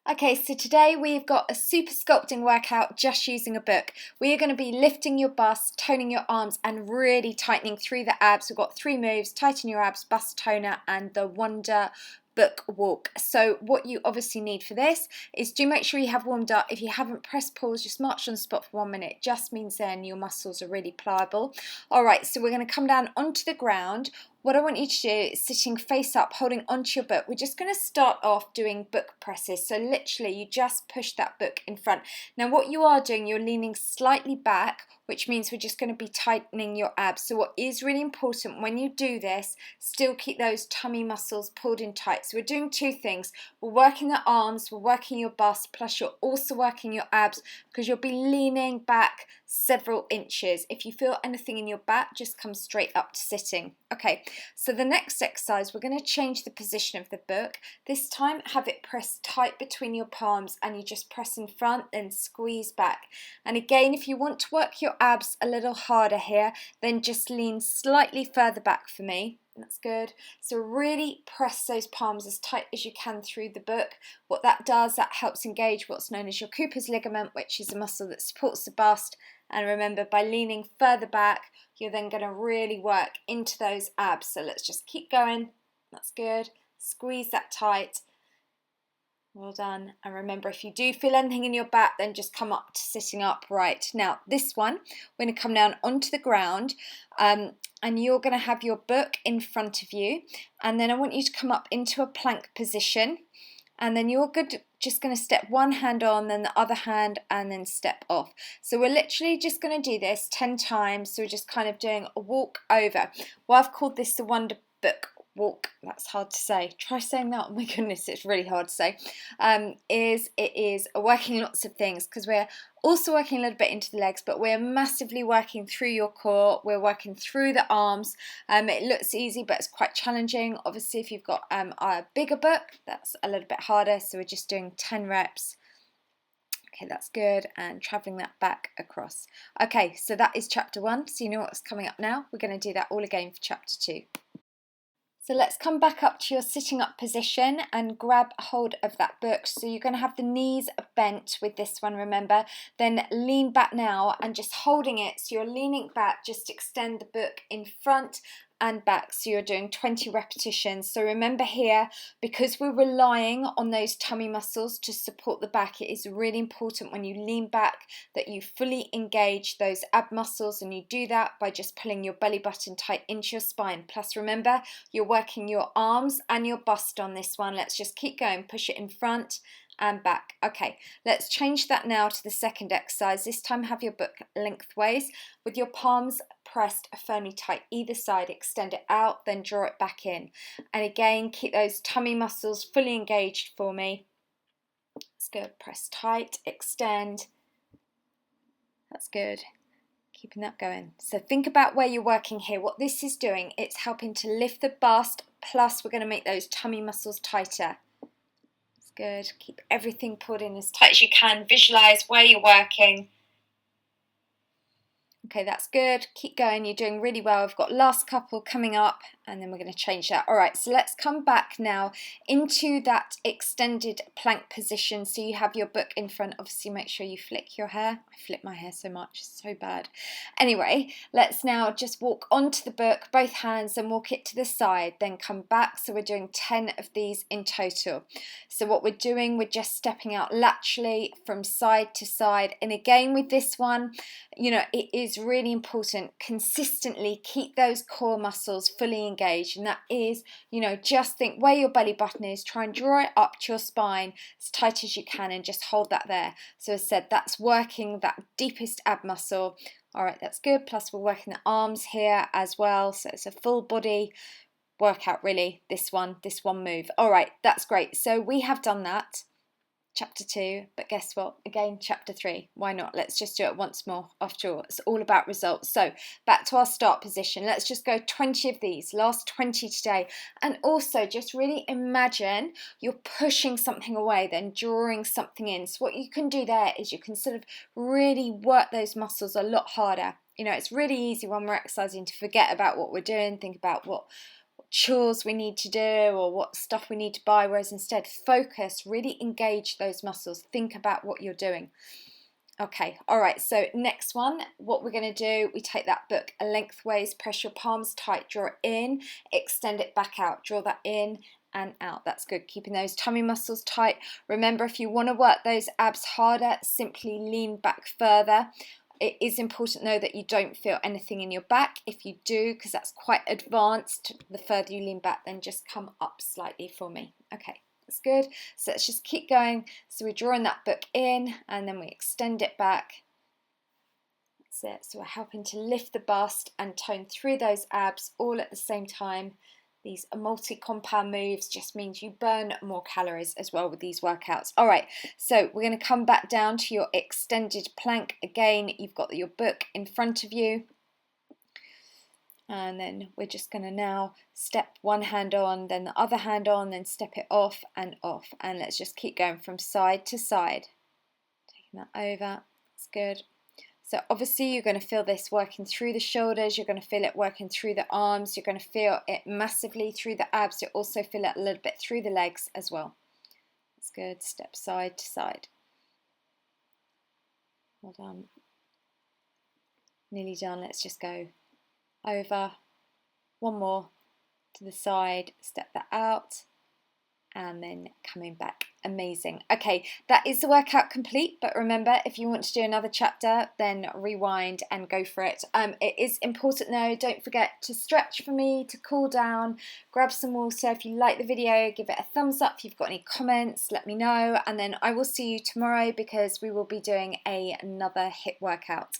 Okay, so today we've got a super sculpting workout just using a book. We are going to be lifting your bust, toning your arms and really tightening through the abs. We've got 3 moves: tighten your abs, bust toner and the Wonder Book walk. So what you obviously need for this is do make sure you have warmed up. If you haven't, press pause, just march on the spot for 1 minute. Just means then your muscles are really pliable. Alright, so we're going to come down onto the ground. What I want you to do is sitting face up, holding onto your book. We're just going to start off doing book presses. So literally you just push that book in front. Now what you are doing, you're leaning slightly back, which means we're just going to be tightening your abs. So what is really important when you do this, still keep those tummy muscles pulled in tight. So we're doing 2 things. We're working the arms, we're working your bust, plus you're also working your abs because you'll be leaning back several inches. If you feel anything in your back, just come straight up to sitting. Okay, so the next exercise, we're going to change the position of the book. This time, have it pressed tight between your palms and you just press in front, then squeeze back. And again, if you want to work your abs a little harder here, then just lean slightly further back for me. That's good. So really press those palms as tight as you can through the book. What that does, that helps engage what's known as your Cooper's ligament, which is a muscle that supports the bust. And remember, by leaning further back, you're then going to really work into those abs. So let's just keep going. That's good. Squeeze that tight. Well done. And remember, if you do feel anything in your back, then just come up to sitting upright. Now, this one, we're going to come down onto the ground and you're going to have your book in front of you. And then I want you to come up into a plank position. And then you're just going to step one hand on, then the other hand, and then step off. So we're literally just going to do this 10 times. So we're just kind of doing a walk over. Well, I've called this the Wonder Book walk. That's hard to say. Try saying that. Oh my goodness, it's really hard to say. It is working lots of things because we're also working a little bit into the legs, but we're massively working through your core. We're working through the arms. It looks easy, but it's quite challenging. Obviously, if you've got a bigger book, that's a little bit harder. So we're just doing 10 reps. Okay, that's good, and travelling that back across. Okay, so that is chapter 1. So you know what's coming up now. We're going to do that all again for chapter 2. So let's come back up to your sitting up position and grab hold of that book. So you're going to have the knees bent with this one, remember. Then lean back now and just holding it. So you're leaning back, just extend the book in front and back. So you're doing 20 repetitions. So remember here, because we're relying on those tummy muscles to support the back, it is really important when you lean back that you fully engage those ab muscles, and you do that by just pulling your belly button tight into your spine. Plus remember, you're working your arms and your bust on this one. Let's just keep going. Push it in front and back. Okay, let's change that now to the second exercise. This time have your book lengthways with your palms pressed firmly tight either side. Extend it out, then draw it back in. And again, keep those tummy muscles fully engaged for me. That's good. Press tight, extend. That's good. Keeping that going. So think about where you're working here. What this is doing, it's helping to lift the bust, plus we're going to make those tummy muscles tighter. Good. Keep everything pulled in as tight as you can. Visualize where you're working. Okay, that's good. Keep going. You're doing really well. We've got last couple coming up and then we're going to change that. All right, so let's come back now into that extended plank position. So you have your book in front. Obviously, make sure you flick your hair. I flip my hair so much. It's so bad. Anyway, let's now just walk onto the book, both hands, and walk it to the side. Then come back. So we're doing 10 of these in total. So what we're doing, we're just stepping out laterally from side to side. And again, with this one, you know, it is really important. Consistently keep those core muscles fully engaged, and that is, you know, just think where your belly button is, try and draw it up to your spine as tight as you can and just hold that there. So as I said, that's working that deepest ab muscle. All right, that's good. Plus we're working the arms here as well, so it's a full body workout really, this one move. All right, that's great. So we have done that. Chapter 2, but guess what? Again, chapter 3. Why not? Let's just do it once more. After all, it's all about results. So back to our start position. Let's just go 20 of these, last 20 today. And also just really imagine you're pushing something away, then drawing something in. So what you can do there is you can sort of really work those muscles a lot harder. You know, it's really easy when we're exercising to forget about what we're doing, think about what chores we need to do or what stuff we need to buy, whereas instead focus, really engage those muscles, think about what you're doing. Okay, all right, so next one, what we're going to do, we take that book lengthways, press your palms tight, draw it in, extend it back out, draw that in and out. That's good, keeping those tummy muscles tight. Remember, if you want to work those abs harder, simply lean back further. It is important though that you don't feel anything in your back. If you do, because that's quite advanced, the further you lean back, then just come up slightly for me. Okay. That's good. So let's just keep going. So we're drawing that book in and then we extend it back. That's it. So we're helping to lift the bust and tone through those abs all at the same time. These multi-compound moves just means you burn more calories as well with these workouts. All right, so we're going to come back down to your extended plank. Again, you've got your book in front of you. And then we're just going to now step one hand on, then the other hand on, then step it off. And let's just keep going from side to side. Taking that over, that's good. So obviously you're going to feel this working through the shoulders, you're going to feel it working through the arms, you're going to feel it massively through the abs, you'll also feel it a little bit through the legs as well. That's good, step side to side. Well done. Nearly done, let's just go over, one more to the side, step that out, and then coming back. Amazing. Okay, that is the workout complete, but remember, if you want to do another chapter, then rewind and go for it. It is important though, don't forget to stretch for me, to cool down, grab some water. If you like the video, give it a thumbs up. If you've got any comments, let me know, and then I will see you tomorrow because we will be doing another HIIT workout.